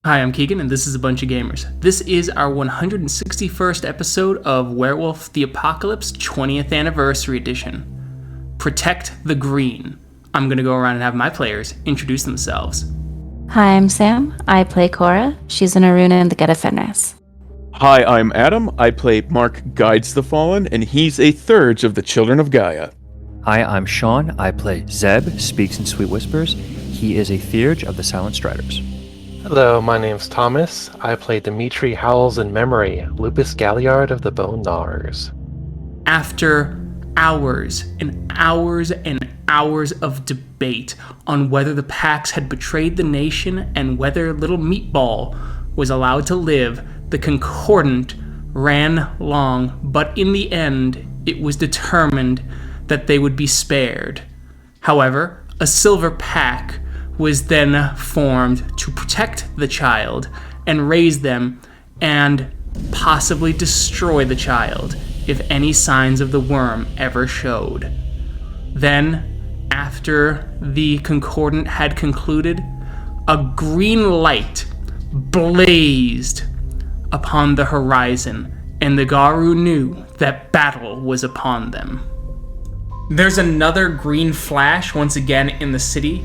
Hi, I'm Keegan, and this is A Bunch of Gamers. This is our 161st episode of Werewolf the Apocalypse 20th Anniversary Edition. Protect the Green. I'm going to go around and have my players introduce themselves. Hi, I'm Sam. I play Cora. She's an Aruna in the Geta Fenris. Hi, I'm Adam. I play Mark Guides the Fallen, and he's a Thurge of the Children of Gaia. Hi, I'm Sean. I play Zeb Speaks-in-Sweet-Whispers. He is a Theurge of the Silent Striders. Hello, my name's Thomas. I play Dimitri Howls-In-Memory, Lupus Galliard of the Bone Gnawers. After hours and hours and hours of debate on whether the Pax had betrayed the nation and whether little Meatball was allowed to live, the Concordant ran long, but in the end, it was determined that they would be spared. However, a Silver Pack was then formed to protect the child and raise them and possibly destroy the child if any signs of the Wyrm ever showed. Then, after the Concordant had concluded, a green light blazed upon the horizon, and the Garu knew that battle was upon them. There's another green flash once again in the city,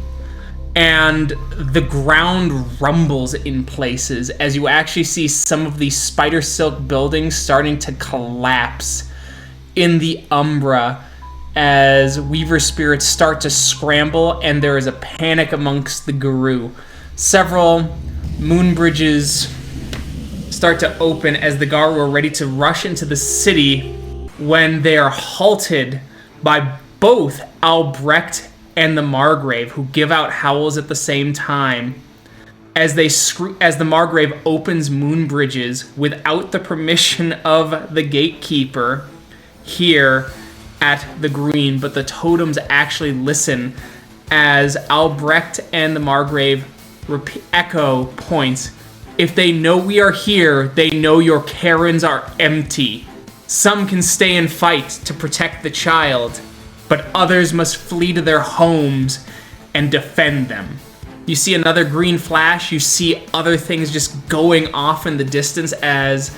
and the ground rumbles in places as you actually see some of these spider silk buildings starting to collapse in the Umbra as Weaver spirits start to scramble, and there is a panic amongst the Garu. Several moon bridges start to open as the Garu are ready to rush into the city when they are halted by both Albrecht and the Margrave, who give out howls at the same time as the Margrave opens moon bridges without the permission of the gatekeeper here at the Green, but the totems actually listen as Albrecht and the Margrave echo points. If they know we are here, they know your cairns are empty. Some can stay and fight to protect the child, but others must flee to their homes and defend them. You see another green flash, you see other things just going off in the distance as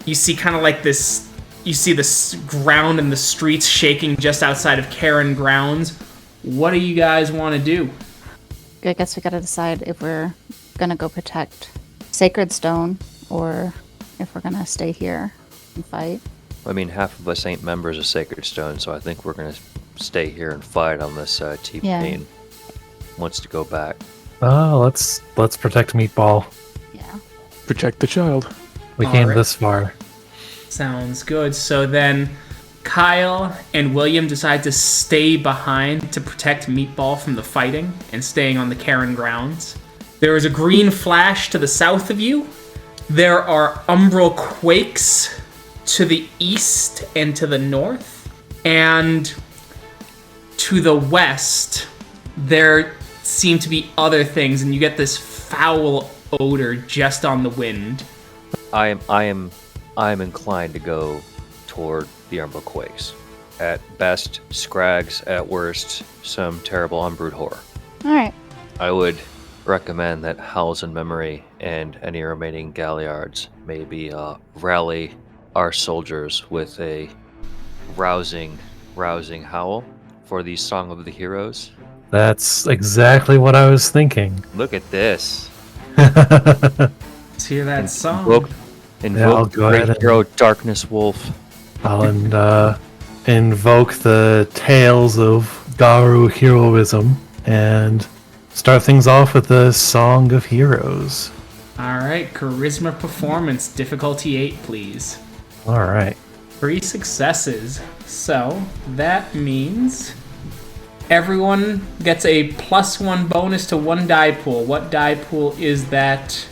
you see kind of like this, you see this ground and the streets shaking just outside of Cairn grounds. What do you guys want to do? I guess we gotta decide if we're gonna go protect Sacred Stone or if we're gonna stay here and fight. I mean, half of us ain't members of Sacred Stone, so I think we're going to stay here and fight unless T-Pain wants to go back. Oh, let's protect Meatball. Yeah. Protect the child. We came this far. Sounds good. So then Kyle and William decide to stay behind to protect Meatball from the fighting and staying on the Cairn grounds. There is a green flash to the south of you. There are umbral quakes to the east and to the north, and to the west there seem to be other things, and you get this foul odor just on the wind. I am inclined to go toward the Umbra Quakes. At best, Scrags. At worst, some terrible unbrewed horror. Alright. I would recommend that Howls-In-Memory and any remaining Galliards maybe rally our soldiers with a rousing howl for the Song of the Heroes. That's exactly what I was thinking. Look at this. Let's hear that song. Invoke Great Hero Darkness Wolf. I'll invoke the tales of Garu heroism and start things off with the Song of Heroes. Alright, charisma performance, difficulty 8, please. Alright. 3 successes. So, that means everyone gets a +1 bonus to one die pool. What die pool is that,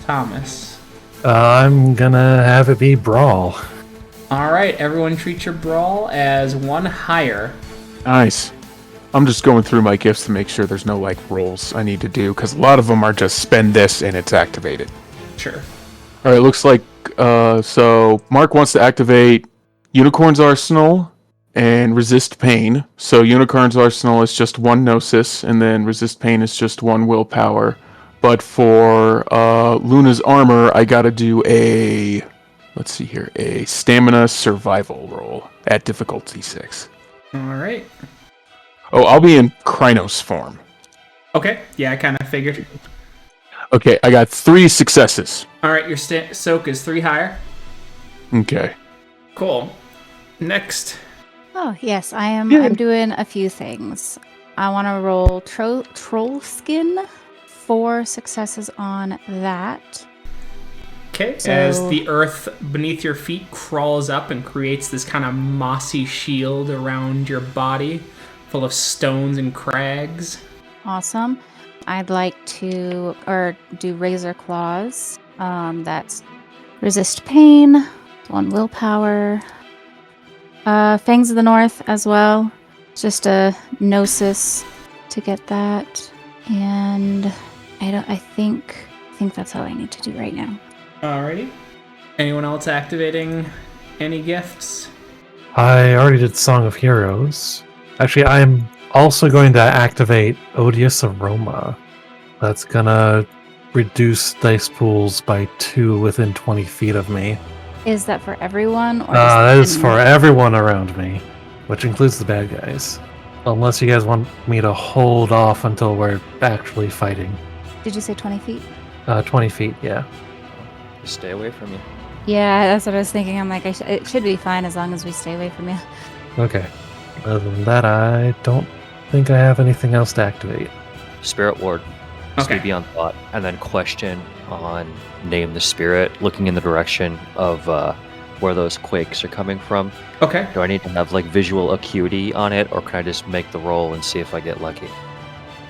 Thomas? I'm gonna have it be Brawl. Alright, everyone treat your Brawl as 1 higher. Nice. I'm just going through my gifts to make sure there's no, rolls I need to do, because a lot of them are just spend this and it's activated. Sure. Alright, looks like, so Mark wants to activate Unicorn's Arsenal and Resist Pain. So Unicorn's Arsenal is just 1 Gnosis, and then Resist Pain is just 1 Willpower. but for Luna's armor, I gotta do a stamina survival roll at difficulty 6. All right. Oh, I'll be in Krynos form. Okay. Yeah, I kind of figured. Okay, I got 3 successes. All right, your soak is 3 higher. Okay. Cool. Next. Oh, yes, I'm doing a few things. I want to roll troll skin. 4 successes on that. Okay, as the earth beneath your feet crawls up and creates this kind of mossy shield around your body, full of stones and crags. Awesome. I'd like to do razor claws. That's resist pain, 1 willpower. Fangs of the North as well. Just a gnosis to get that. And I think that's all I need to do right now. Alrighty. Anyone else activating any gifts? I already did Song of Heroes. Actually, I'm also going to activate Odious Aroma. That's gonna reduce dice pools by 2 within 20 feet of me. Is that for everyone? Or That is for everyone around me, which includes the bad guys. Unless you guys want me to hold off until we're actually fighting. Did you say 20 feet? 20 feet, yeah. Just stay away from you. Yeah, that's what I was thinking. I'm like, it should be fine as long as we stay away from you. Okay. Other than that, I don't think I have anything else to activate. Spirit Ward. Okay. Stay beyond thought. And then question on Name the Spirit, looking in the direction of where those quakes are coming from. Okay. Do I need to have like visual acuity on it, or can I just make the roll and see if I get lucky?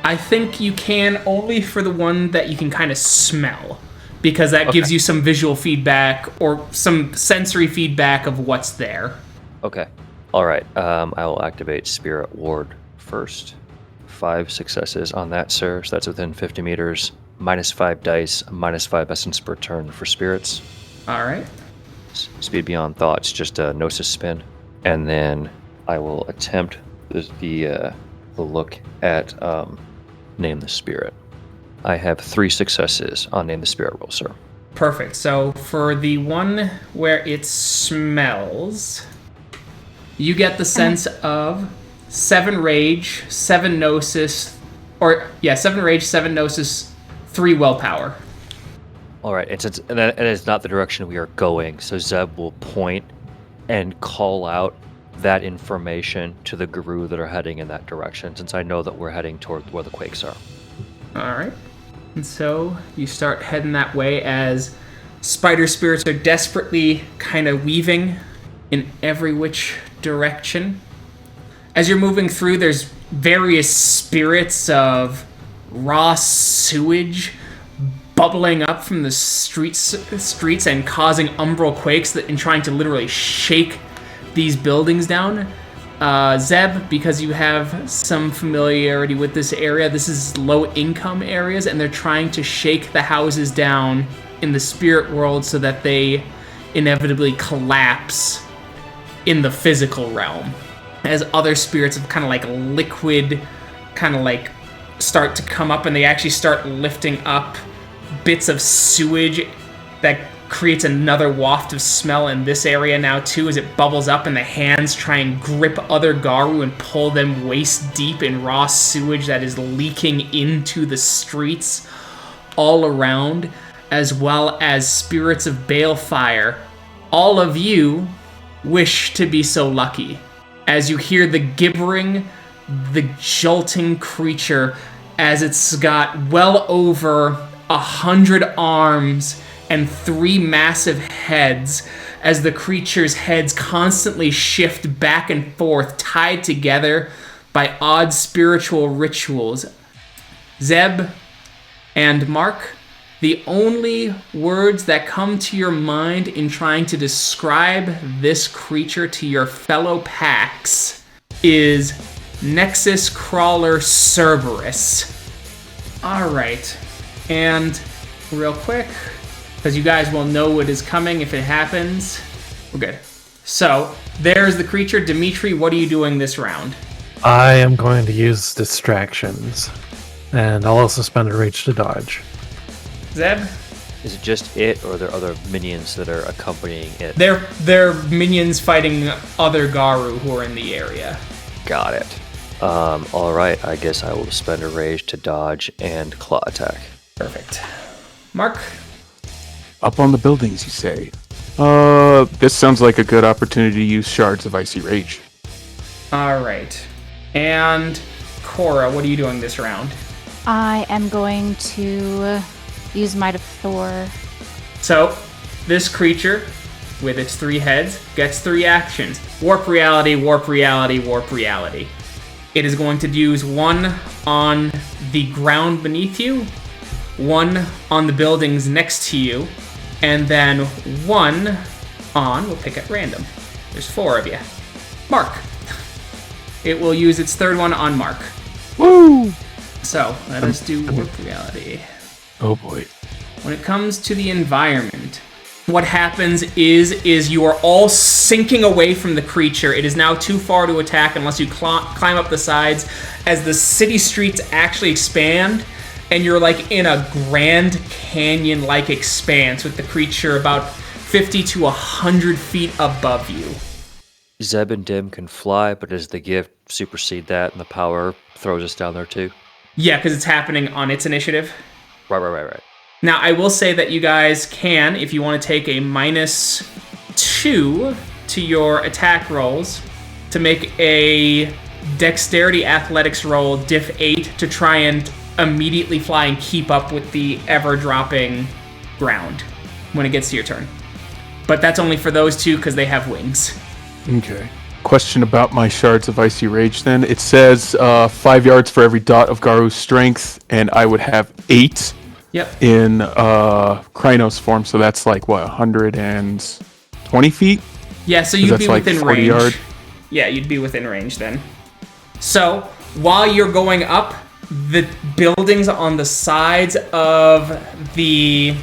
I think you can only for the one that you can kind of smell, because that gives you some visual feedback or some sensory feedback of what's there. Okay. All right. I will activate Spirit Ward first. 5 successes on that, sir. So that's within 50 meters. -5 dice, -5 essence per turn for spirits. All right. Speed beyond thoughts, just a gnosis spin, and then I will attempt the look at Name the Spirit. I have 3 successes on Name the Spirit roll, sir. Perfect. So for the one where it smells, you get the sense of 7 rage, 7 gnosis, 7 rage, 7 gnosis, 3 willpower. All right, and it's not the direction we are going, so Zeb will point and call out that information to the guru that are heading in that direction, since I know that we're heading toward where the quakes are. All right. And so you start heading that way as spider spirits are desperately kind of weaving in every which direction. As you're moving through, there's various spirits of raw sewage bubbling up from the streets and causing umbral quakes and trying to literally shake these buildings down. Zeb, because you have some familiarity with this area, this is low-income areas, and they're trying to shake the houses down in the spirit world so that they inevitably collapse in the physical realm. As other spirits of kind of like liquid kind of like start to come up, and they actually start lifting up bits of sewage that creates another waft of smell in this area now too, as it bubbles up and the hands try and grip other Garu and pull them waist deep in raw sewage that is leaking into the streets all around, as well as spirits of balefire. All of you wish to be so lucky as you hear the gibbering, the jolting creature, as it's got well over 100 arms and 3 massive heads, as the creature's heads constantly shift back and forth, tied together by odd spiritual rituals. Zeb and Mark, the only words that come to your mind in trying to describe this creature to your fellow packs is Nexus Crawler Cerberus. Alright, and real quick, because you guys will know what is coming if it happens. We're good. So, there's the creature. Dimitri, what are you doing this round? I am going to use distractions, and I'll also spend a rage to dodge. Zeb? Is it just it, or are there other minions that are accompanying it? They're minions fighting other Garu who are in the area. Got it. Alright, I guess I will spend a rage to dodge and claw attack. Perfect. Mark? Up on the buildings, you say? This sounds like a good opportunity to use shards of Icy Rage. Alright. And Cora, what are you doing this round? I am going to use Might of Thor. So, this creature, with its 3 heads, gets 3 actions. Warp reality, warp reality, warp reality. It is going to use 1 on the ground beneath you, 1 on the buildings next to you, and then 1 on, we'll pick at random. There's 4 of you. Mark. It will use its 3rd one on Mark. Woo! So, let us do warp reality. Oh boy. When it comes to the environment, what happens is you are all sinking away from the creature. It is now too far to attack unless you climb up the sides as the city streets actually expand, and you're like in a Grand Canyon-like expanse with the creature about 50 to 100 feet above you. Zeb and Dim can fly, but does the gift supersede that and the power throws us down there too? Yeah, because it's happening on its initiative. Right. Now, I will say that you guys can, if you want to take a -2 to your attack rolls, to make a dexterity athletics roll, diff 8, to try and immediately fly and keep up with the ever-dropping ground when it gets to your turn. But that's only for those 2 because they have wings. Okay. Question about my shards of Icy Rage then. It says 5 yards for every dot of Garu's strength, and I would have 8 Yep. in Krynos form, so that's like, what, 120 feet? Yeah, so you'd be like within 40 range. yard. Yeah, you'd be within range then. So, while you're going up, the buildings on the sides of the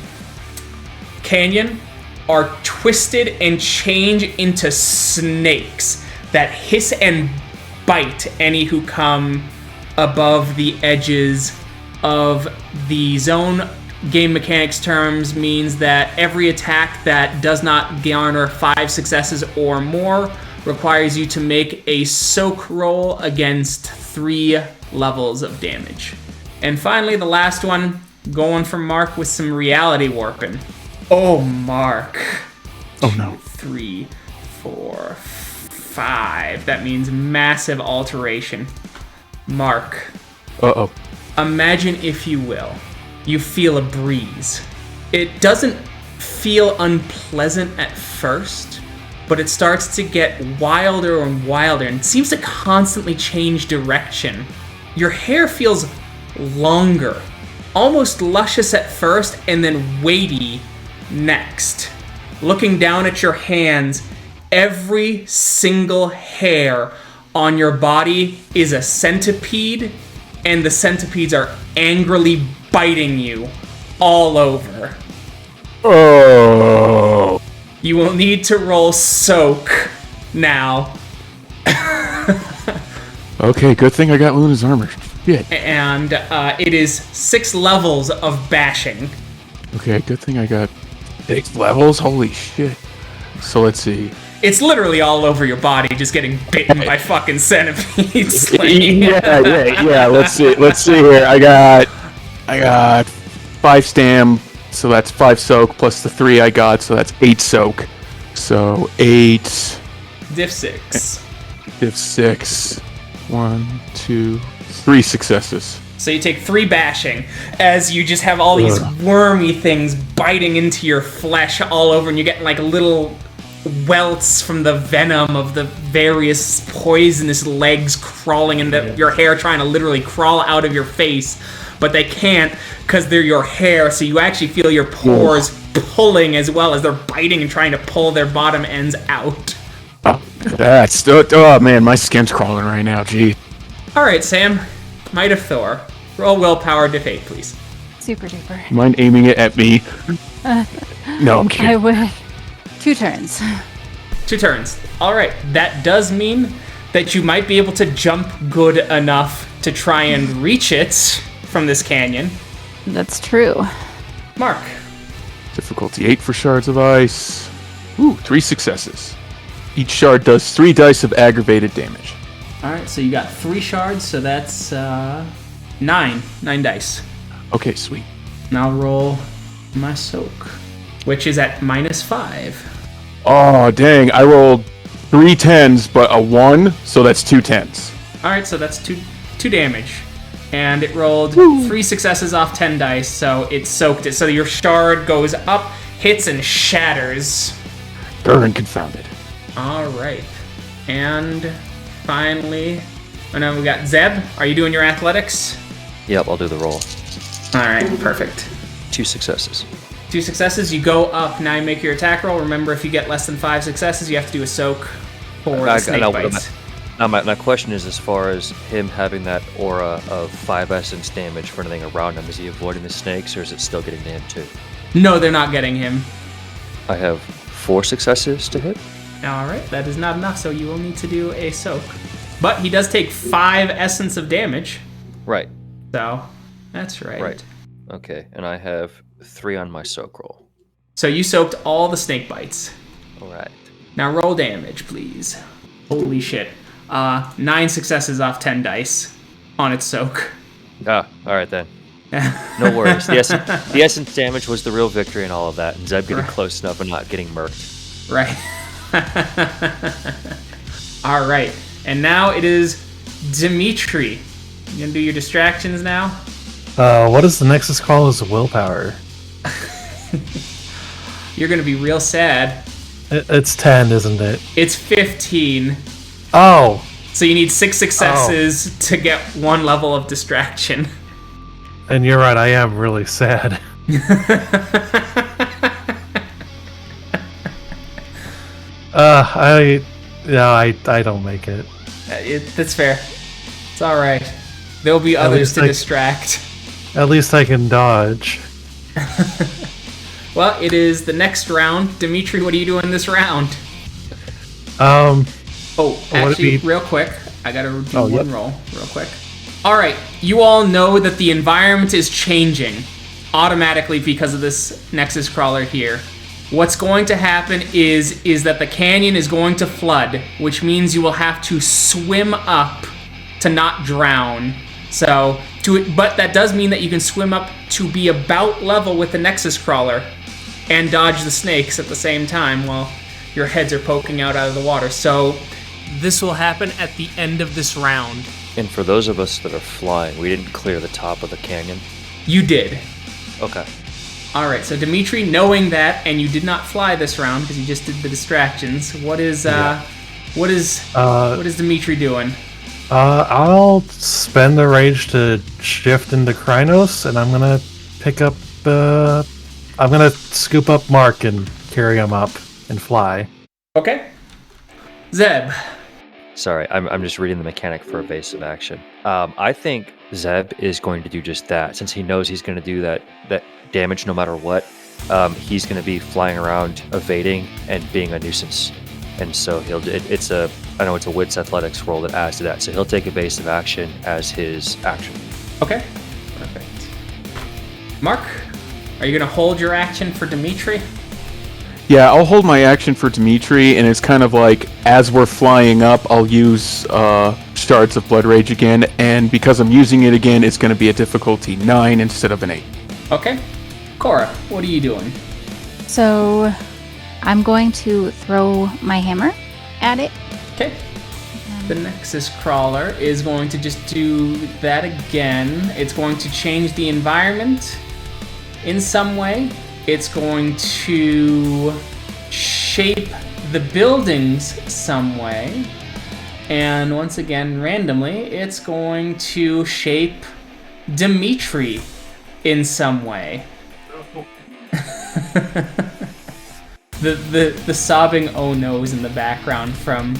canyon are twisted and change into snakes that hiss and bite any who come above the edges of the zone. Game mechanics terms means that every attack that does not garner 5 successes or more requires you to make a soak roll against 3 levels of damage. And finally, the last one, going for Mark with some reality warping. Oh, Mark. Oh no. 3, 4, 5. That means massive alteration. Mark. Uh-oh. Imagine, if you will, you feel a breeze. It doesn't feel unpleasant at first, but it starts to get wilder and wilder and seems to constantly change direction. Your hair feels longer, almost luscious at first and then weighty next. Looking down at your hands, every single hair on your body is a centipede, and the centipedes are angrily biting you all over. Oh. You will need to roll soak now. Okay, good thing I got Luna's armor. Shit. And it is 6 levels of bashing. Okay, good thing I got 6 levels. Holy shit. So let's see. It's literally all over your body, just getting bitten by fucking centipedes. Yeah. Let's see here. I got 5 stam, so that's 5 soak plus the 3 I got, so that's 8 soak. So 8. Diff 6. Diff 6. 1, 2, 3 successes. So you take 3 bashing as you just have all these wormy things biting into your flesh all over, and you're getting like little welts from the venom of the various poisonous legs crawling into your hair, trying to literally crawl out of your face, but they can't because they're your hair, so you actually feel your pores pulling as well as they're biting and trying to pull their bottom ends out. Oh man, my skin's crawling right now, gee. Alright, Sam. Might of Thor. Roll willpower, diff 8, please. Super duper. Mind aiming it at me? No, I'm kidding. I would. 2 turns. 2 turns. Alright, that does mean that you might be able to jump good enough to try and reach it from this canyon. That's true. Mark. Difficulty 8 for shards of ice. Ooh, 3 successes. Each shard does 3 dice of aggravated damage. Alright, so you got 3 shards, so that's 9 dice. Okay, sweet. Now roll my soak, which is at -5. Oh, dang. I rolled 3 10s, but a 1, so that's 2 10s. Alright, so that's 2 damage. And it rolled 3 successes off 10 dice, so it soaked it. So your shard goes up, hits, and shatters. Darn confounded. Alright. And finally, now we got Zeb. Are you doing your athletics? Yep, I'll do the roll. Alright, perfect. 2 successes. 2 successes, you go up. Now you make your attack roll. Remember, if you get less than 5 successes, you have to do a soak for the snake bites. Now, my question is, as far as him having that aura of 5 essence damage for anything around him, is he avoiding the snakes, or is it still getting to him too? No, they're not getting him. I have 4 successes to hit. Alright, that is not enough, so you will need to do a soak. But he does take 5 essence of damage. Right. So, that's right. Right. Okay, and I have 3 on my soak roll. So you soaked all the snake bites. Alright. Now roll damage, please. Holy shit. 9 successes off 10 dice on its soak. Ah, alright then. No worries. The essence damage was the real victory and all of that, and Zeb getting close enough and not getting murked. Right. Alright. And now it is Dimitri. You gonna do your distractions now? What is the Nexus call as willpower? You're gonna be real sad. It's 10, isn't it? It's 15. Oh! So you need 6 successes to get 1 level of distraction. And you're right, I am really sad. I don't make it. That's fair. It's alright. There'll be others to distract. At least I can dodge. Well, it is the next round. Dimitri, what are you doing this round? Actually, real quick, I gotta do one roll real quick. Alright, you all know that the environment is changing automatically because of this Nexus crawler here. What's going to happen is that the canyon is going to flood, which means you will have to swim up to not drown. But that does mean that you can swim up to be about level with the Nexus crawler and dodge the snakes at the same time while your heads are poking out of the water. So this will happen at the end of this round. And for those of us that are flying, we didn't clear the top of the canyon. You did. Okay. Alright, so Dimitri, knowing that, and you did not fly this round because you just did the distractions, what is Dimitri doing? I'll spend the rage to shift into Krynos, and I'm gonna pick up, I'm gonna scoop up Mark and carry him up and fly. Okay. Zeb. Sorry, I'm just reading the mechanic for evasive action. I think Zeb is going to do just that, since he knows he's going to do that damage no matter what. He's going to be flying around, evading, and being a nuisance. And so I know it's a wits athletics roll that adds to that, so he'll take evasive action as his action. Okay, perfect. Mark, are you going to hold your action for Dimitri? Yeah, I'll hold my action for Dimitri, and it's kind of like, as we're flying up, I'll use Shards of Blood Rage again, and because I'm using it again, it's going to be a difficulty 9 instead of an 8. Okay. Cora, what are you doing? So, I'm going to throw my hammer at it. Okay. The Nexus Crawler is going to just do that again. It's going to change the environment in some way. It's going to shape the buildings some way. And once again, randomly, it's going to shape Dimitri in some way. The sobbing oh no's in the background from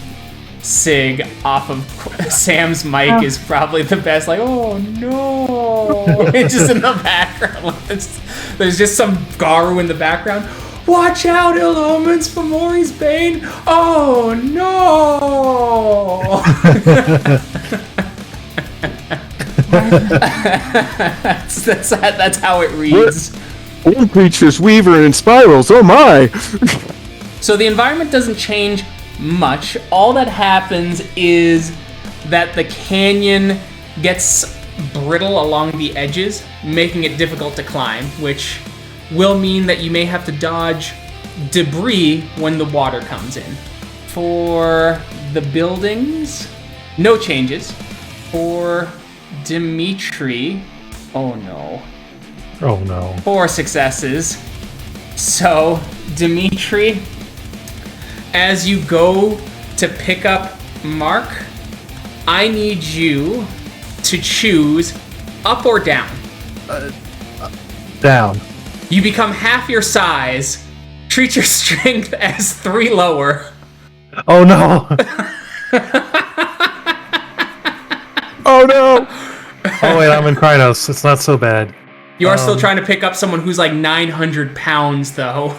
Sig off of Sam's mic is probably the best. Like, oh no! It's just in the background. There's just some Garu in the background. Watch out, ill omens for Maury's Bane. Oh no! that's how it reads. One creature's weaver in spirals. Oh my! So the environment doesn't change much. All that happens is that the canyon gets brittle along the edges, making it difficult to climb, which will mean that you may have to dodge debris when the water comes in. For the buildings, no changes. For Dimitri, oh no. Oh no. 4 successes. So, Dimitri, as you go to pick up Mark, I need you to choose up or down. Down. You become half your size. Treat your strength as 3 lower. Oh no. Oh no! Oh wait, I'm in Krynos. It's not so bad. You are still trying to pick up someone who's like 900 pounds, though.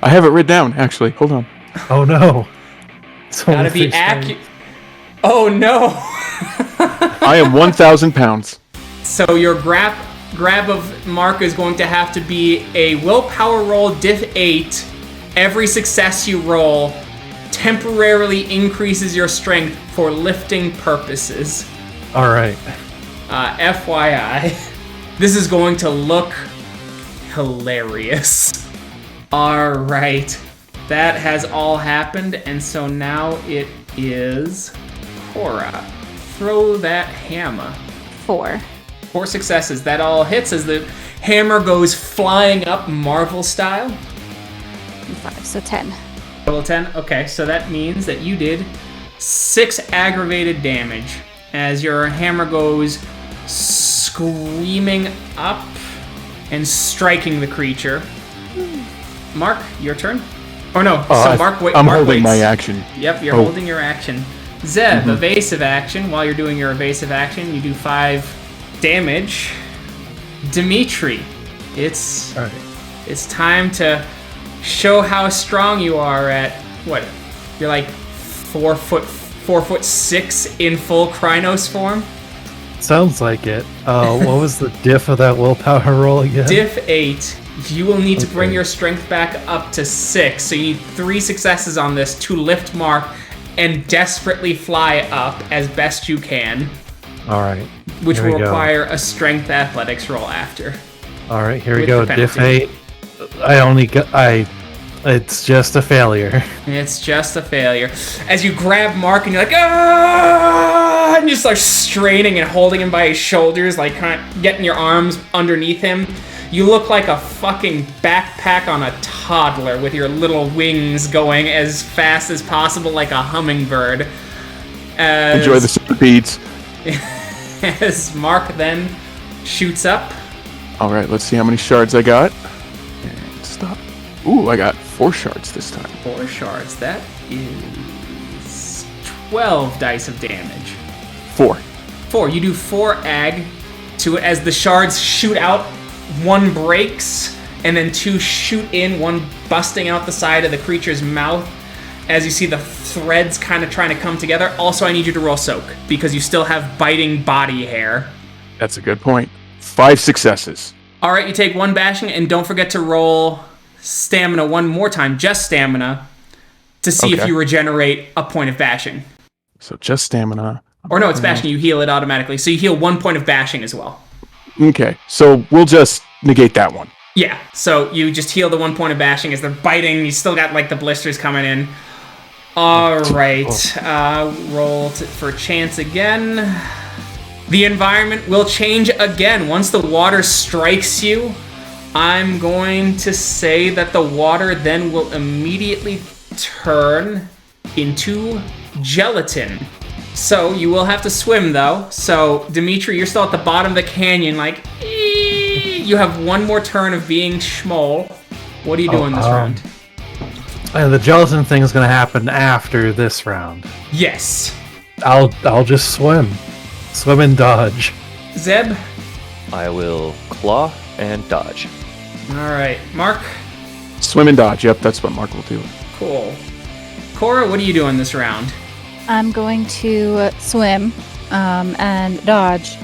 I have it written down, actually. Hold on. Oh no. It's Gotta only be 3 accurate. Oh no! I am 1,000 pounds. So your grab of Mark is going to have to be a willpower roll, diff 8. Every success you roll temporarily increases your strength for lifting purposes. All right. FYI, this is going to look hilarious. All right, that has all happened, and so now it is Cora. Throw that hammer. 4. 4 successes. That all hits as the hammer goes flying up Marvel style. 5, so 10. Total 10. Okay, so that means that you did 6 aggravated damage as your hammer goes screaming up and striking the creature. Mark, your turn. Oh no, so Mark, wait. I'm Mark holding waits. my action. Yep, you're holding your action. Zeb, evasive action. While you're doing your evasive action, you do 5 damage. Dimitri, it's All right. it's time to show how strong you are at what? You're like 4'6" in full Krynos form. Sounds like it. What was the diff of that willpower roll again? Diff 8. You will need to bring your strength back up to 6. So you need 3 successes on this to lift Mark and desperately fly up as best you can. All right. Which Here we will go. require a strength athletics roll after. All right, here we with go. the Diff penalty. 8. It's just a failure. It's just a failure. As you grab Mark and you're like, ah! And you start straining and holding him by his shoulders, like kind of getting your arms underneath him. You look like a fucking backpack on a toddler with your little wings going as fast as possible like a hummingbird. Enjoy the centipedes. As Mark then shoots up. All right, let's see how many shards I got. And stop. Ooh, I got 4 shards this time. 4 shards. That is 12 dice of damage. 4. 4. You do 4 ag to it as the shards shoot out. 1 breaks, and then 2 shoot in, 1 busting out the side of the creature's mouth as you see the threads kind of trying to come together. Also, I need you to roll soak because you still have biting body hair. That's a good point. 5 successes. All right, you take 1 bashing, and don't forget to roll stamina 1 more time, just stamina, to see if Okay. you regenerate a point of bashing. So just stamina. Or no, it's bashing. You heal it automatically. So you heal 1 point of bashing as well. Okay, so we'll just negate that one. Yeah, so you just heal the 1 point of bashing as they're biting. You still got like the blisters coming in. All right, roll for chance again. The environment will change again. Once the water strikes you, I'm going to say that the water then will immediately turn into gelatin. So you will have to swim though. So Dimitri, you're still at the bottom of the canyon, like, you have 1 more turn of being Schmoll. What are you doing this round? The gelatin thing is going to happen after this round. Yes. I'll just swim and dodge. Zeb? I will claw and dodge. All right. Mark? Swim and dodge. Yep, that's what Mark will do. Cool. Cora, what are you doing this round? I'm going to swim and dodge.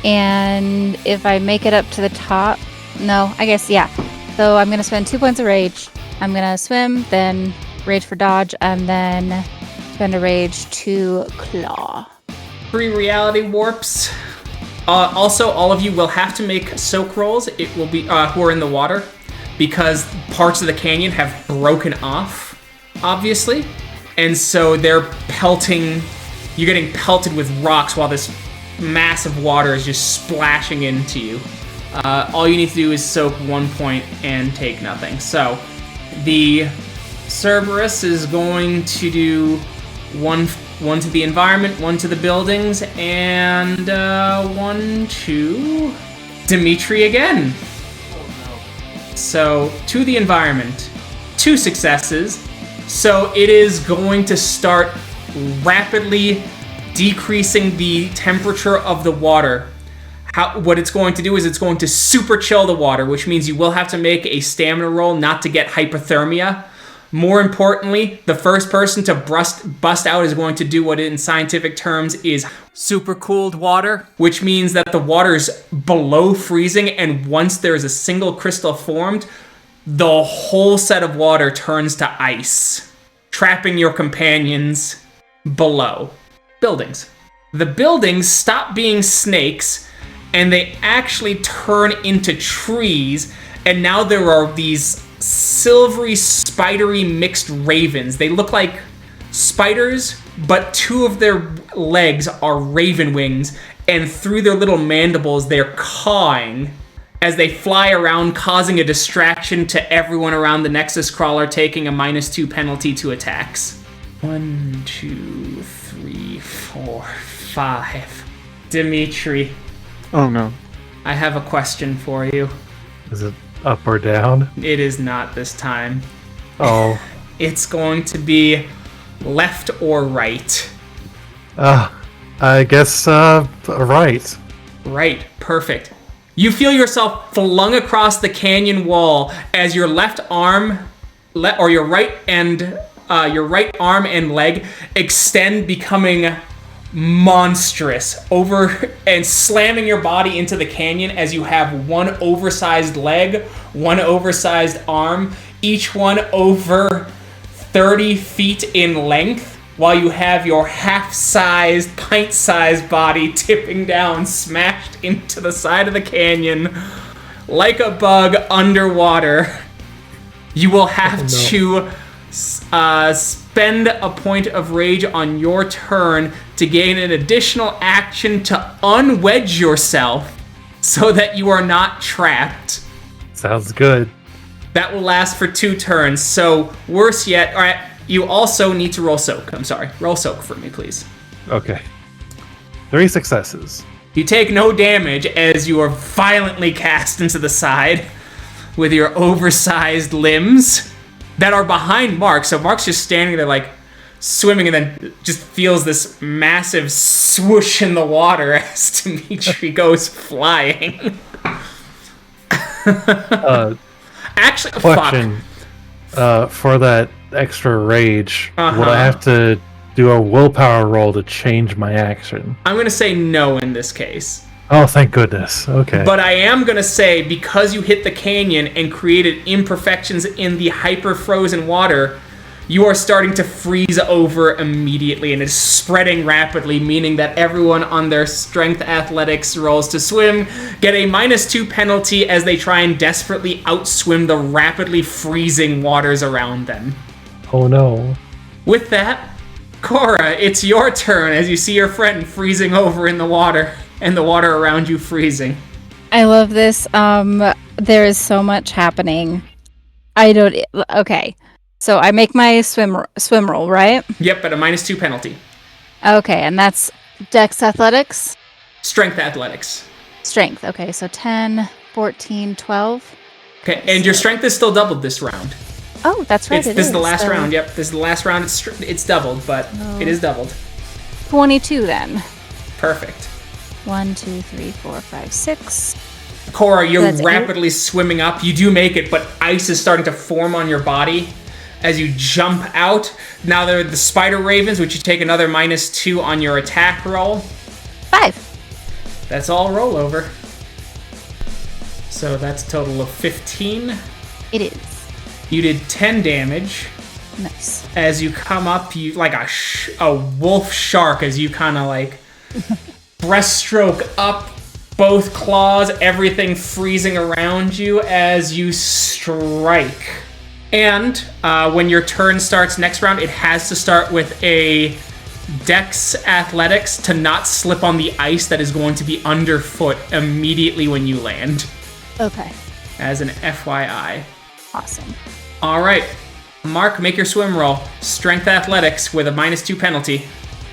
And if I make it up to the top, no, I guess, yeah. So I'm going to spend 2 points of rage. I'm going to swim, then rage for dodge, and then spend a rage to claw. 3 reality warps. Also, all of you will have to make soak rolls. It will be who are in the water, because parts of the canyon have broken off, obviously, and so they're pelting. You're getting pelted with rocks while this mass of water is just splashing into you. All you need to do is soak 1 point and take nothing. So, the Cerberus is going to do one to the environment, 1 to the buildings, and 1 to Dimitri again. So, to the environment, 2 successes. So it is going to start rapidly decreasing the temperature of the water. What it's going to do is it's going to super chill the water, which means you will have to make a stamina roll not to get hypothermia. More importantly, the first person to bust out is going to do what in scientific terms is super cooled water, which means that the water is below freezing, and once there is a single crystal formed, the whole set of water turns to ice, trapping your companions below. Buildings. The buildings stop being snakes, and they actually turn into trees, and now there are these silvery, spidery mixed ravens. They look like spiders, but 2 of their legs are raven wings, and through their little mandibles, they're cawing as they fly around, causing a distraction to everyone around the Nexus Crawler, taking a -2 penalty to attacks. 1, 2, 3, 4, 5. Dimitri, Oh no. I have a question for you. Is it up or down? It is not this time. Oh. It's going to be left or right. I guess, right. Right, perfect. You feel yourself flung across the canyon wall as your left arm, or your right arm and leg extend, becoming monstrous over and slamming your body into the canyon as you have 1 oversized leg, 1 oversized arm, each one over 30 feet in length, while you have your half-sized, pint-sized body tipping down, smashed into the side of the canyon like a bug underwater. You will have to spend a point of rage on your turn to gain an additional action to unwedge yourself so that you are not trapped. Sounds good. That will last for 2 turns. So, worse yet, all right, you also need to roll soak. I'm sorry. Roll soak for me, please. Okay. 3 successes. You take no damage as you are violently cast into the side with your oversized limbs that are behind Mark. So Mark's just standing there like swimming, and then just feels this massive swoosh in the water as Dimitri goes flying. Actually, question. For that extra rage, Uh-huh. would I have to do a willpower roll to change my action? I'm going to say no in this case. Oh, thank goodness. Okay. But I am going to say, because you hit the canyon and created imperfections in the hyper-frozen water, you are starting to freeze over immediately, and it's spreading rapidly, meaning that everyone on their strength athletics rolls to swim get a -2 penalty as they try and desperately outswim the rapidly freezing waters around them. Oh no. With that, Cora, it's your turn as you see your friend freezing over in the water, and the water around you freezing. I love this. There is so much happening. Okay. So I make my swim roll, right? Yep, at a -2 penalty. Okay, and that's Dex Athletics? Strength athletics. Strength. Okay, so 10, 14, 12. Okay, and your strength is still doubled this round. Oh, that's right. This is the last round. Yep, this is the last round. It's doubled, but it is doubled. 22 then. Perfect. 1, 2, 3, 4, 5, 6. Cora, you're That's rapidly swimming up. You do make it, but ice is starting to form on your body as you jump out. Now there are the spider ravens, which you take another -2 on your attack roll. 5. That's all rollover. So that's a total of 15. It is. You did 10 damage. Nice. As you come up, you like a wolf shark as you kind of like breaststroke up, both claws, everything freezing around you as you strike. And when your turn starts next round, it has to start with a Dex Athletics to not slip on the ice that is going to be underfoot immediately when you land. Okay. As an FYI. Awesome. All right. Mark, make your swim roll. Strength Athletics with a -2 penalty.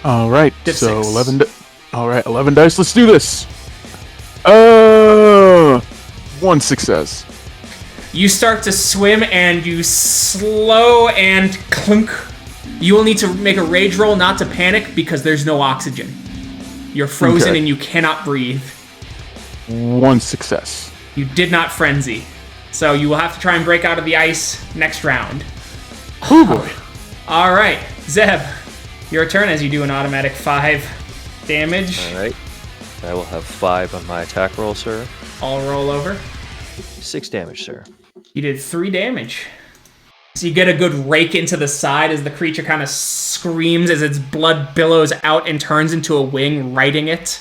All right. Dip so 6. 11. All right, 11 dice. Let's do this. 1 success. You start to swim and you slow and clunk. You will need to make a rage roll not to panic because there's no oxygen. You're frozen Okay. and you cannot breathe. 1 success. You did not frenzy. So you will have to try and break out of the ice next round. Oh boy. All right, Zeb, your turn as you do an automatic 5 damage. All right. I will have 5 on my attack roll, sir. I'll roll over. 6 damage, sir. You did 3 damage. So you get a good rake into the side as the creature kind of screams as its blood billows out and turns into a wing, righting it.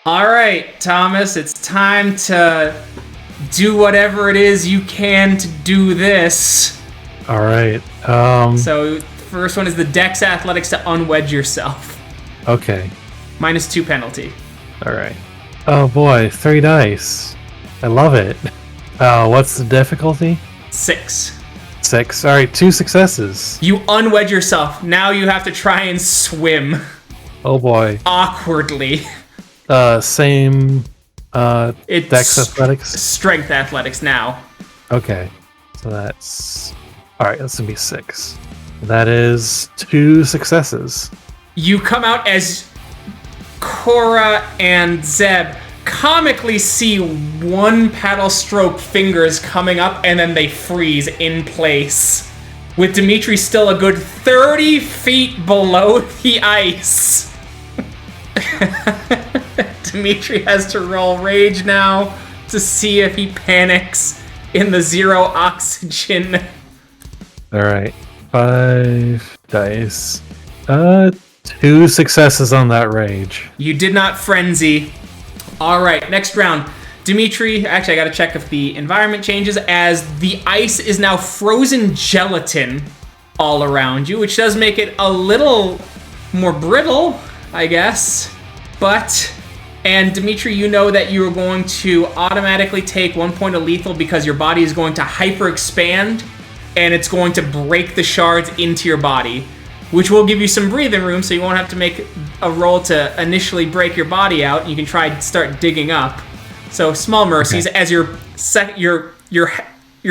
All right, Thomas, it's time to do whatever it is you can to do this. All right. So first one is the Dex Athletics to unwedge yourself. Okay. -2 penalty. All right. Oh boy, 3 dice. I love it. What's the difficulty? 6. 6. All right, 2 successes. You unwedge yourself. Now you have to try and swim Oh boy. awkwardly. Same. It's Dex Athletics. Strength Athletics now. Okay. So that's. All right. That's gonna be 6. That is 2 successes. You come out as Cora and Zeb comically see one paddle stroke fingers coming up and then they freeze in place. With Dimitri still a good 30 feet below the ice. Dimitri has to roll rage now to see if he panics in the 0 oxygen. All right. 5 dice. 2 successes on that rage. You did not frenzy. All right, next round. Dimitri, actually, I gotta check if the environment changes as the ice is now frozen gelatin all around you, which does make it a little more brittle, I guess. And Dimitri, you know that you are going to automatically take 1 point of lethal because your body is going to hyper expand and it's going to break the shards into your body, which will give you some breathing room so you won't have to make a roll to initially break your body out. You can try to start digging up. So small mercies as your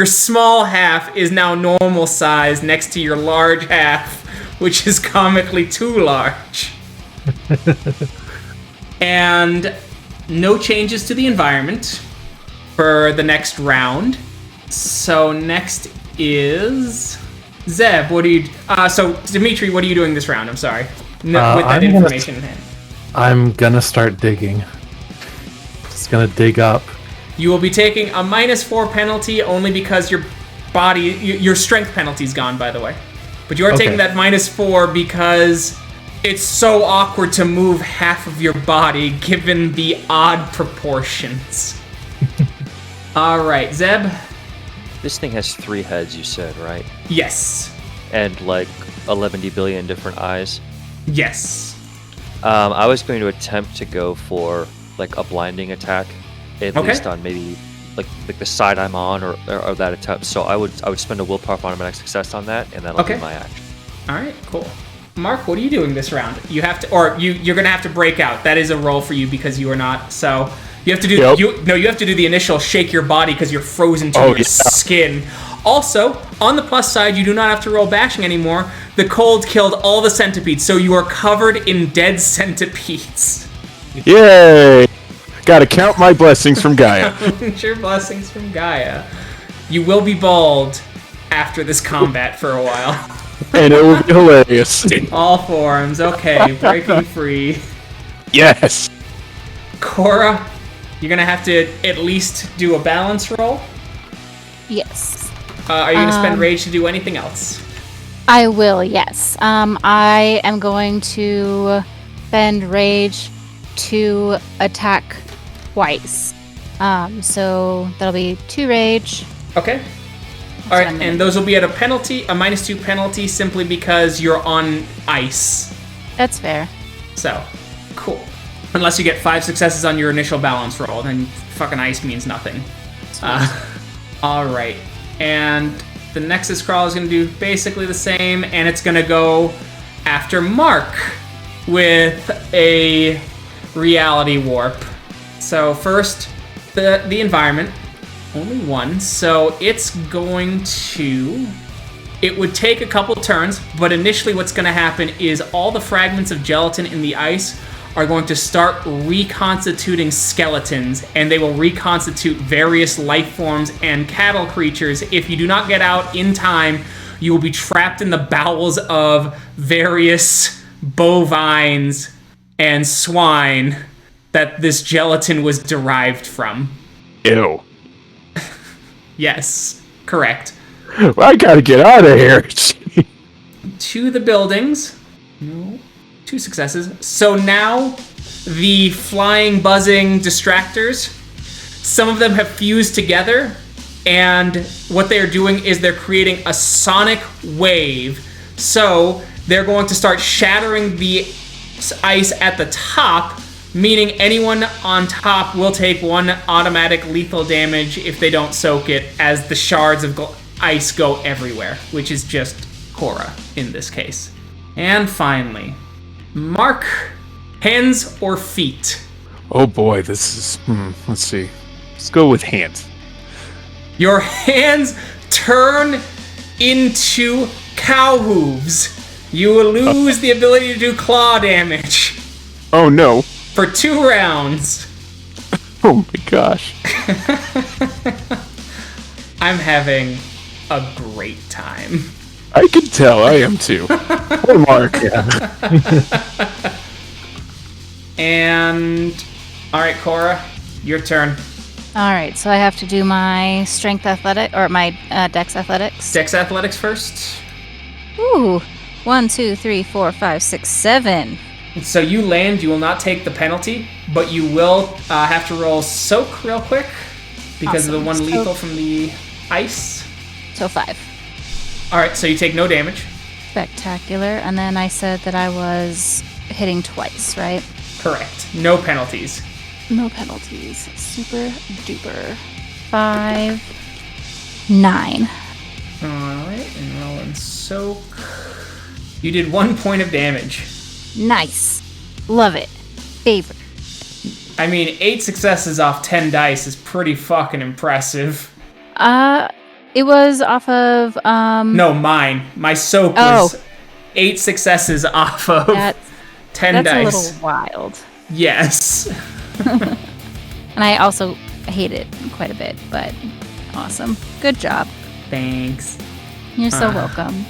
small half is now normal size next to your large half, which is comically too large. And no changes to the environment for the next round. So next is Zeb. What do you? So Dimitri, what are you doing this round? I'm sorry. With that information in hand. I'm gonna start digging. Just gonna dig up. You will be taking a -4 penalty only because your body, your strength penalty's gone, by the way. But you are taking that -4 because it's so awkward to move half of your body given the odd proportions. All right, Zeb. This thing has 3 heads, you said, right? Yes. And like 11 billion different eyes. Yes. I was going to attempt to go for like a blinding attack, at least on maybe like the side I'm on or that attempt. So I would spend a willpower for automatic success on that, and that'll be my action. All right, cool. Mark, what are you doing this round? You have to, or you're gonna have to break out. That is a roll for you because you are not. So you have to do. You have to do the initial shake your body because you're frozen to your skin. Also, on the plus side, you do not have to roll bashing anymore. The cold killed all the centipedes, so you are covered in dead centipedes. Yay! Gotta count my blessings from Gaia. Your blessings from Gaia. You will be bald after this combat for a while. And it will be hilarious. All forms, okay, breaking free. Yes! Cora, you're gonna have to at least do a balance roll. Yes. Are you going to spend rage to do anything else? I will, yes. I am going to spend rage to attack twice. So that'll be 2 rage. Okay. All right, and those will be at a penalty, a -2 penalty, simply because you're on ice. That's fair. So, cool. Unless you get 5 successes on your initial balance roll, then fucking ice means nothing. All right, and the Nexus Crawl is going to do basically the same, and it's going to go after Mark with a reality warp. So first, the environment. Only one, so it's going to... It would take a couple turns, but initially what's going to happen is all the fragments of gelatin in the ice are going to start reconstituting skeletons, and they will reconstitute various life forms and cattle creatures. If you do not get out in time, you will be trapped in the bowels of various bovines and swine that this gelatin was derived from. Ew. Yes, correct. Well, I gotta get out of here. To the buildings. No. 2 successes. So now, the flying, buzzing distractors, some of them have fused together, and what they're doing is they're creating a sonic wave. So they're going to start shattering the ice at the top, meaning anyone on top will take 1 automatic lethal damage if they don't soak it, as the shards of ice go everywhere, which is just Cora in this case. And finally, Mark, hands or feet? Oh boy, this is... let's see. Let's go with hands. Your hands turn into cow hooves. You will lose the ability to do claw damage. Oh no. For 2 rounds. Oh my gosh. I'm having a great time. I can tell, I am too. Poor Mark. Yeah. And... Alright, Cora, your turn. Alright, so I have to do my strength athletic, or my dex athletics. Dex athletics first. Ooh. 1, 2, 3, 4, 5, 6, 7. So you land, you will not take the penalty, but you will have to roll soak real quick because of the 1 lethal from the ice. So 5. Alright, so you take no damage. Spectacular. And then I said that I was hitting twice, right? Correct. No penalties. No penalties. Super duper. 5, 9. Alright, and roll and soak. You did 1 point of damage. Nice. Love it. Favorite. I mean, 8 successes off 10 dice is pretty fucking impressive. It was off of, No, mine. My soak was 8 successes off of 10 dice. That's a little wild. Yes. And I also hate it quite a bit, but awesome. Good job. Thanks. You're so welcome.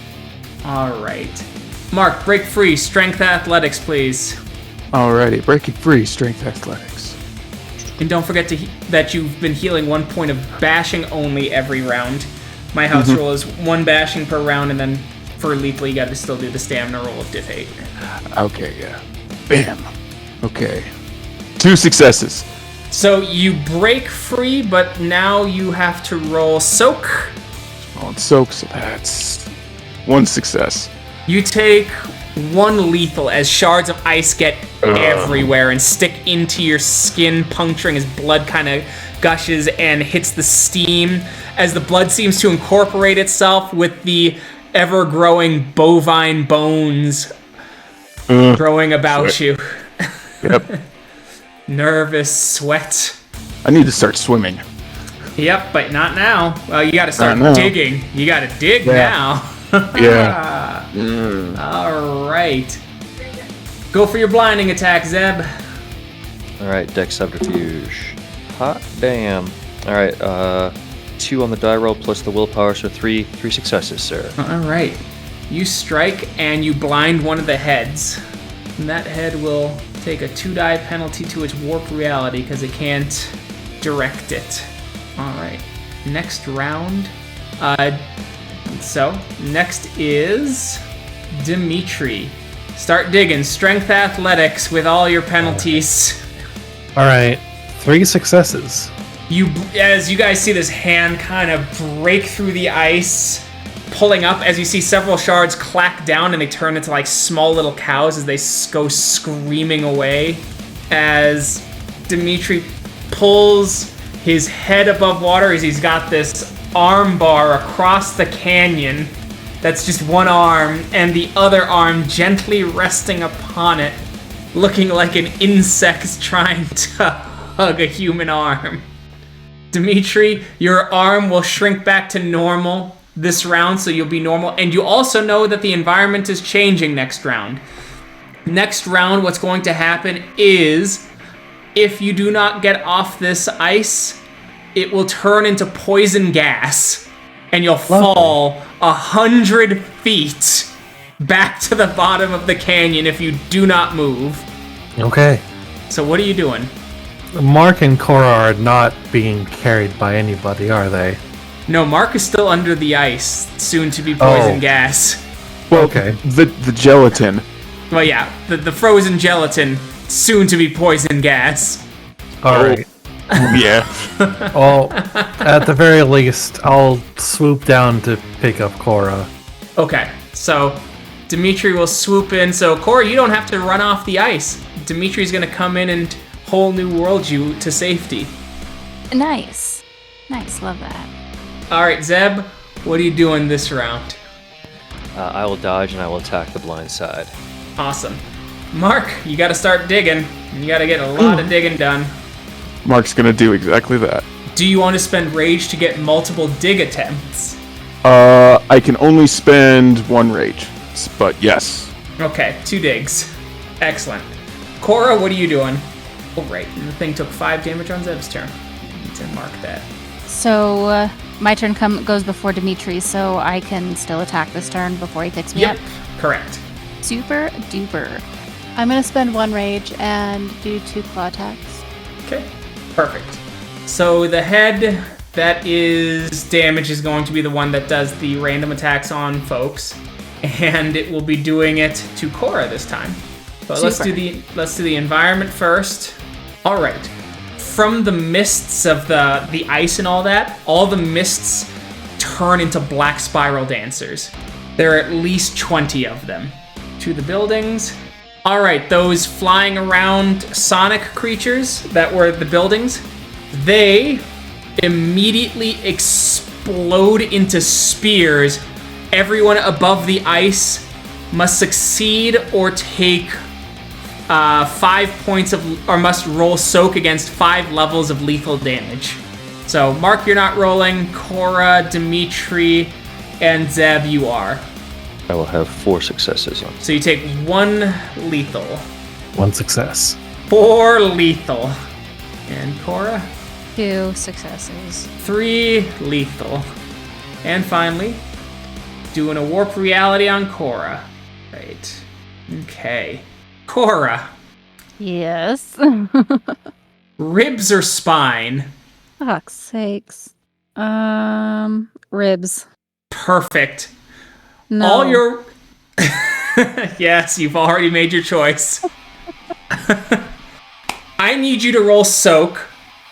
Alright. Mark, break free. Strength athletics, please. Alrighty, breaking free, strength athletics. And don't forget that you've been healing 1 point of bashing only every round. My house rule is 1 bashing per round, and then for lethal, you gotta still do the stamina roll of diff 8. Okay, yeah. Bam. Okay. 2 successes. So you break free, but now you have to roll soak. Oh, it's soak, so that's 1 success. You take 1 lethal as shards of ice get everywhere and stick into your skin, puncturing as blood kind of gushes and hits the steam as the blood seems to incorporate itself with the ever-growing bovine bones growing about you. Yep. Nervous sweat. I need to start swimming. Yep, but not now. Well, you gotta start digging. You gotta dig now. Yeah. Alright. Go for your blinding attack, Zeb. Alright, Dex Subterfuge. Hot damn. Alright, 2 on the die roll plus the willpower, so 3 successes, sir. Alright. You strike and you blind one of the heads. And that head will take a 2-die penalty to its warp reality because it can't direct it. Alright. Next round, So, next is Dimitri. Start digging. Strength athletics with all your penalties. All right, 3 successes. As you guys see this hand kind of break through the ice, pulling up, as you see several shards clack down and they turn into like small little cows as they go screaming away. As Dimitri pulls his head above water as he's got this arm bar across the canyon that's just one arm and the other arm gently resting upon it, looking like an insect trying to hug a human arm. Dimitri, your arm will shrink back to normal this round, so you'll be normal. And you also know that the environment is changing next round. Next round, what's going to happen is, if you do not get off this ice, it will turn into poison gas, and you'll fall 100 feet back to the bottom of the canyon if you do not move. Okay. So what are you doing? Mark and Cora are not being carried by anybody, are they? No, Mark is still under the ice, soon to be poison gas. Well, Okay. The gelatin. Well, yeah, the frozen gelatin, soon to be poison gas. All right. Yeah. Well, at the very least, I'll swoop down to pick up Cora. Okay, so Dimitri will swoop in. So, Cora, you don't have to run off the ice. Dimitri's going to come in and whole new world you to safety. Nice. Nice, love that. All right, Zeb, what are you doing this round? I will dodge and I will attack the blind side. Awesome. Mark, you got to start digging. You got to get a lot of digging done. Mark's gonna do exactly that. Do you want to spend rage to get multiple dig attempts? I can only spend 1 rage, but yes. Okay, 2 digs. Excellent. Cora, what are you doing? Oh, right, and the thing took 5 damage on Zeb's turn. I need to mark that. So, my turn goes before Dimitri, so I can still attack this turn before he picks me up. Correct. Super duper. I'm going to spend 1 rage and do 2 claw attacks. Okay, perfect. So the head that is damaged is going to be the one that does the random attacks on folks, and it will be doing it to Cora this time. But let's do the environment first. All right. From the mists of the ice and all that, all the mists turn into black spiral dancers. There are at least 20 of them. To the buildings. All right, those flying around sonic creatures that were the buildings, they immediately explode into spears. Everyone above the ice must succeed or take 5 points of, or must roll soak against 5 levels of lethal damage. So, Mark, you're not rolling. Cora, Dimitri, and Zeb, you are. I will have 4 successes on. So you take 1 lethal. 1 success. 4 lethal. And Cora, 2 successes. 3 lethal. And finally, doing a warp reality on Cora. Right. Okay. Cora, Yes. ribs or spine? Fuck's sakes. Ribs. Perfect. No. All your... Yes, you've already made your choice. I need you to roll soak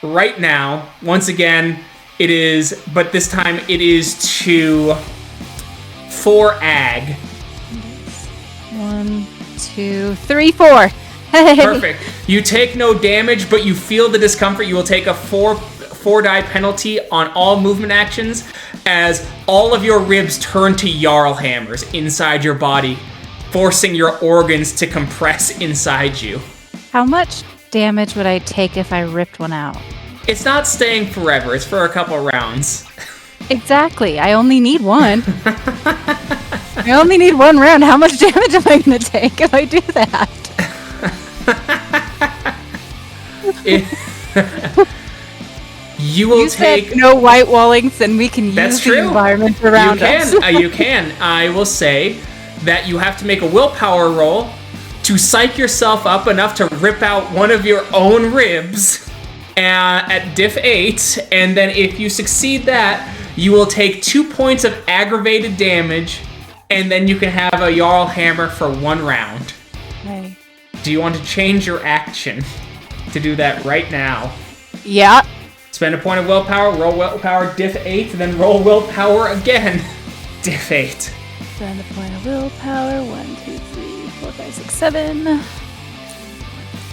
right now. Once again, it is, but this time it is to 4 ag. 1, 2, 3, 4. Hey. Perfect. You take no damage, but you feel the discomfort. You will take a 4 die penalty on all movement actions as all of your ribs turn to Jarl hammers inside your body, forcing your organs to compress inside you. How much damage would I take if I ripped one out? It's not staying forever. It's for a couple rounds. Exactly. I only need 1. I only need 1 round. How much damage am I going to take if I do that? You will take... said no white wallings, and we can That's use true. the environment around us. You can. I will say that you have to make a willpower roll to psych yourself up enough to rip out one of your own ribs at diff 8, and then if you succeed that, You will take 2 points of aggravated damage, and then you can have a Jarl Hammer for 1 round. Okay. Do you want to change your action to do that right now? Yeah. Spend a point of willpower, roll willpower, diff 8, then roll willpower again. Diff 8. Spend a point of willpower. 1, 2, 3, 4, 5, 6, 7.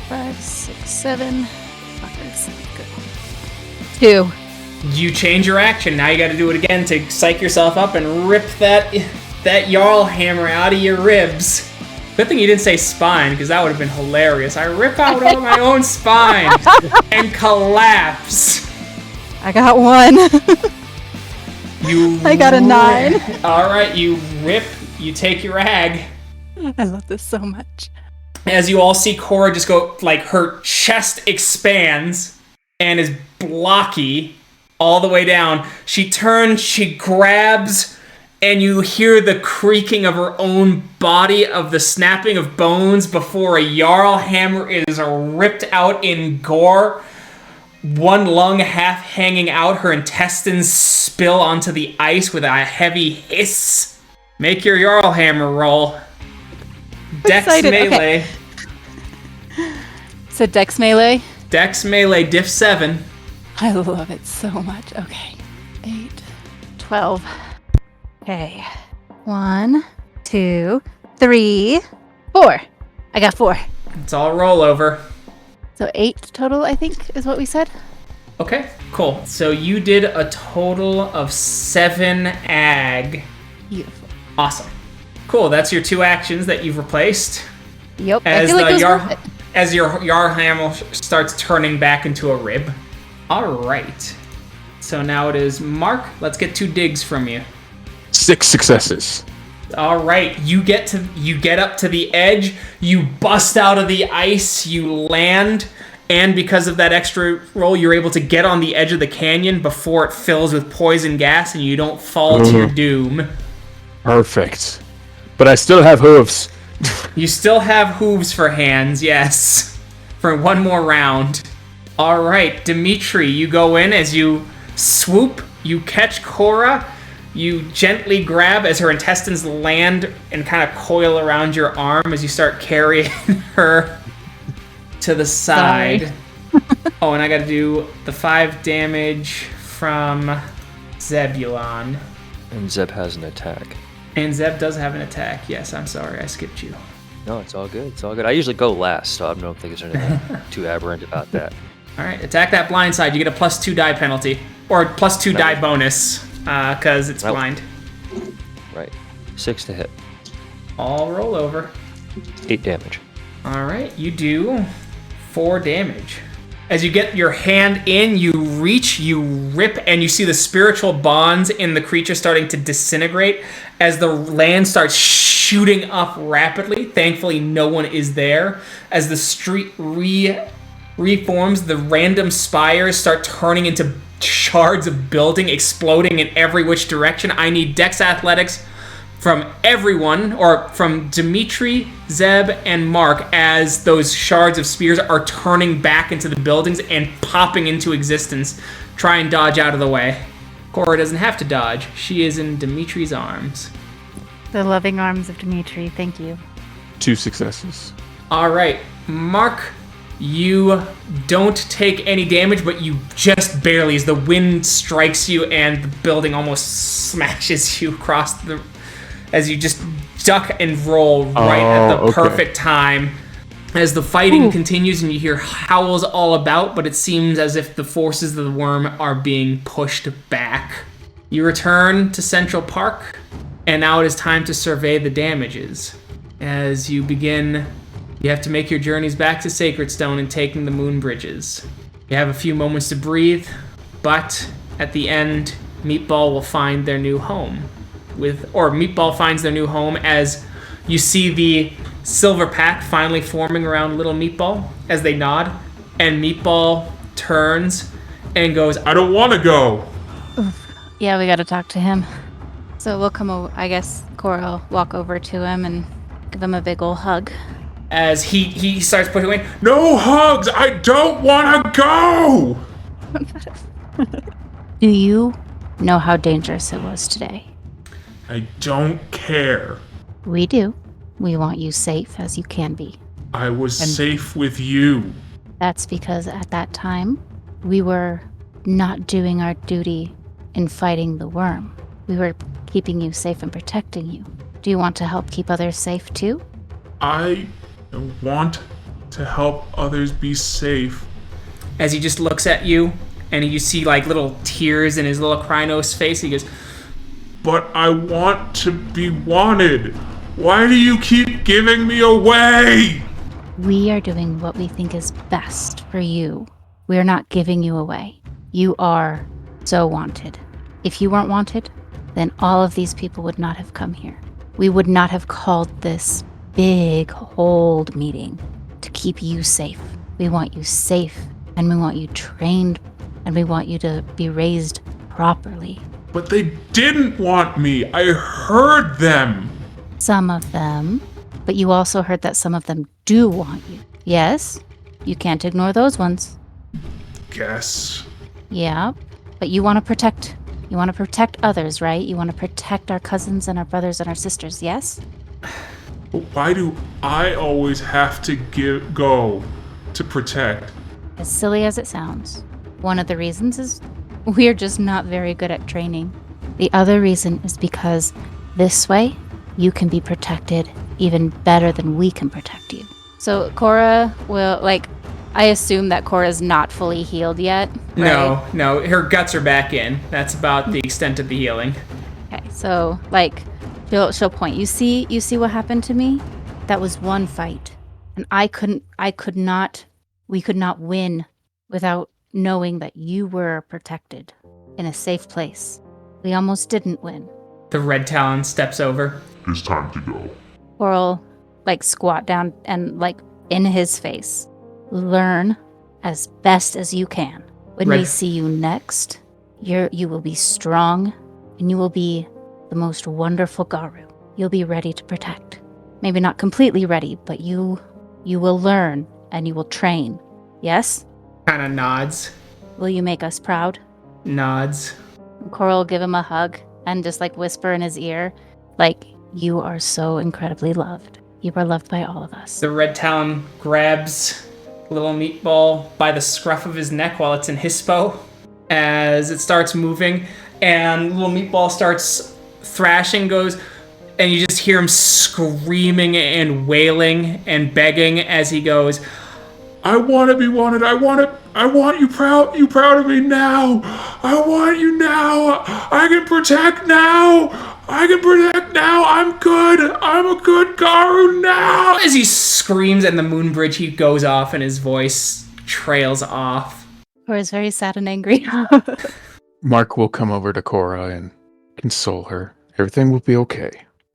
5, 6, 7. Fuckers. Good. 2. You change your action. Now you got to do it again to psych yourself up and rip that Jarl Hammer out of your ribs. Good thing you didn't say spine, because that would have been hilarious. I rip out all my own spine and collapse. I got 1. I got a 9. All right, you rip. You take your ag. I love this so much. As you all see Cora just go, like, her chest expands and is blocky all the way down. She turns, she grabs, and you hear the creaking of her own body, of the snapping of bones before a Jarl Hammer is ripped out in gore. One lung half hanging out, her intestines spill onto the ice with a heavy hiss. Make your Jarl Hammer roll. Dex Excited. melee. Okay. So Dex melee? Dex melee, diff 7. I love it so much. Okay. 8, 12. Okay. 1, 2, 3, 4. I got 4. It's all rollover. So 8 total, I think, is what we said. Okay, cool. So you did a total of 7 ag. Beautiful. Awesome. Cool, that's your 2 actions that you've replaced. Yep. I As feel like it was worth it. as your Jarl Hammer starts turning back into a rib. All right. So now it is Mark. Let's get 2 digs from you. 6 successes. All right, you get up to the edge, you bust out of the ice, you land, and because of that extra roll, you're able to get on the edge of the canyon before it fills with poison gas and you don't fall to your doom. Perfect. But I still have hooves. You still have hooves for hands, yes, for 1 more round. All right, Dimitri, you go in as you swoop, you catch Cora. You gently grab as her intestines land and kind of coil around your arm as you start carrying her to the side. Oh, and I got to do the 5 damage from Zebulon. And Zeb has an attack. And Zeb does have an attack. Yes, I'm sorry, I skipped you. No, it's all good. It's all good. I usually go last, so I don't think there's anything too aberrant about that. All right, attack that blind side. You get a +2 die penalty. Or +2 die bonus, because it's blind. Right. 6 to hit. All roll over. 8 damage. All right, you do 4 damage. As you get your hand in, you reach, you rip, and you see the spiritual bonds in the creature starting to disintegrate as the land starts shooting up rapidly. Thankfully, no one is there. As the street reforms, the random spires start turning into shards of building, exploding in every which direction. I need Dex Athletics from everyone, or from Dimitri, Zeb, and Mark, as those shards of spears are turning back into the buildings and popping into existence. Try and dodge out of the way. Cora doesn't have to dodge. She is in Dimitri's arms. The loving arms of Dimitri. Thank you. 2 successes. All right, Mark, you don't take any damage, but you just barely, as the wind strikes you and the building almost smashes you across the... as you just duck and roll right at the perfect time. As the fighting continues and you hear howls all about, but it seems as if the forces of the Wyrm are being pushed back. You return to Central Park, and now it is time to survey the damages. As you begin, you have to make your journeys back to Sacred Stone and taking the moon bridges. You have a few moments to breathe, but at the end, Meatball will find their new home. Meatball finds their new home as you see the silver pack finally forming around little Meatball as they nod, and Meatball turns and goes, "I don't want to go." Yeah, we gotta talk to him. So we'll come over, I guess Cora will walk over to him and give him a big ol' hug. As he starts pushing away, "No hugs! I don't want to go!" Do you know how dangerous it was today. I don't care. We do. We want you safe as you can be. I was safe with you. That's because at that time, we were not doing our duty in fighting the Wyrm. We were keeping you safe and protecting you. Do you want to help keep others safe too? I want to help others be safe. As he just looks at you, and you see like little tears in his little Krynos face, he goes, But I want to be wanted. Why do you keep giving me away? We are doing what we think is best for you. We are not giving you away. You are so wanted. If you weren't wanted, then all of these people would not have come here. We would not have called this big hold meeting to keep you safe. We want you safe, and we want you trained, and we want you to be raised properly. But they didn't want me. I heard them. Some of them, but you also heard that some of them do want you. Yes? You can't ignore those ones. Guess. Yeah, but you want to protect others, right? You want to protect our cousins and our brothers and our sisters, yes? But why do I always have to go to protect? As silly as it sounds, one of the reasons is we're just not very good at training. The other reason is because this way, you can be protected even better than we can protect you. So Cora will, I assume that Cora's not fully healed yet, right? No, her guts are back in. That's about the extent of the healing. Okay, so, she'll point. You see what happened to me? That was one fight. And we could not win without knowing that you were protected in a safe place. We almost didn't win. The Red Talon steps over. It's time to go. Coral, squat down and, in his face. Learn as best as you can. When we see you next, you will be strong, and you will be the most wonderful Garu. You'll be ready to protect. Maybe not completely ready, but you will learn, and you will train. Yes? Kind of nods. Will you make us proud? Nods. Coral will give him a hug and just, whisper in his ear, you are so incredibly loved. You are loved by all of us. The Red Talon grabs little meatball by the scruff of his neck while it's in hispo as it starts moving, and little meatball starts thrashing, and you just hear him screaming and wailing and begging as he goes, I want to be wanted. I want you proud of me now. I want you now. I can protect now. I'm good. I'm a good Garu now. As he screams and the moon bridge, he goes off and his voice trails off. Cora's very sad and angry. Mark will come over to Cora and console her. Everything will be okay.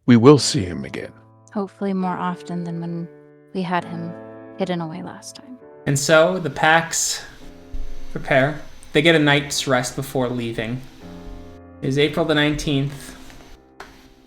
We will see him again. Hopefully more often than when we had him hidden away last time. And so the packs prepare. They get a night's rest before leaving. It is April the 19th,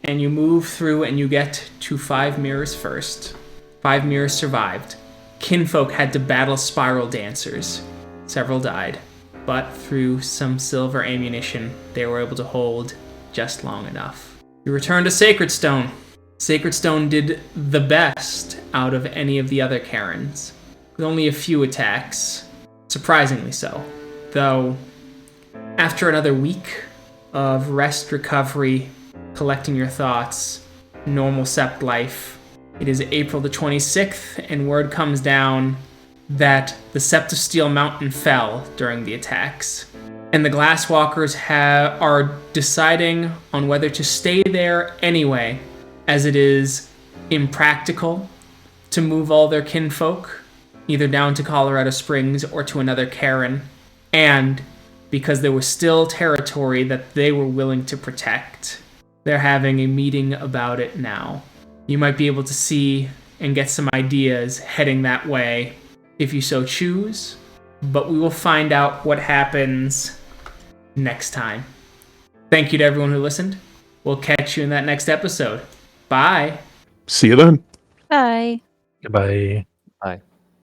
and you move through and you get to 5 mirrors first. 5 mirrors survived. Kinfolk had to battle spiral dancers. Several died, but through some silver ammunition, they were able to hold just long enough. You return to Sacred Stone. Sacred Stone did the best out of any of the other Karens, with only a few attacks, surprisingly so. Though, after another week of rest, recovery, collecting your thoughts, normal Sept life, it is April the 26th, and word comes down that the Sept of Steel Mountain fell during the attacks. And the Glasswalkers are deciding on whether to stay there anyway, as it is impractical to move all their kinfolk either down to Colorado Springs or to another Karen, and because there was still territory that they were willing to protect. They're having a meeting about it now. You might be able to see and get some ideas heading that way if you so choose, but we will find out what happens next time. Thank you to everyone who listened. We'll catch you in that next episode. Bye. See you then. Bye. Goodbye.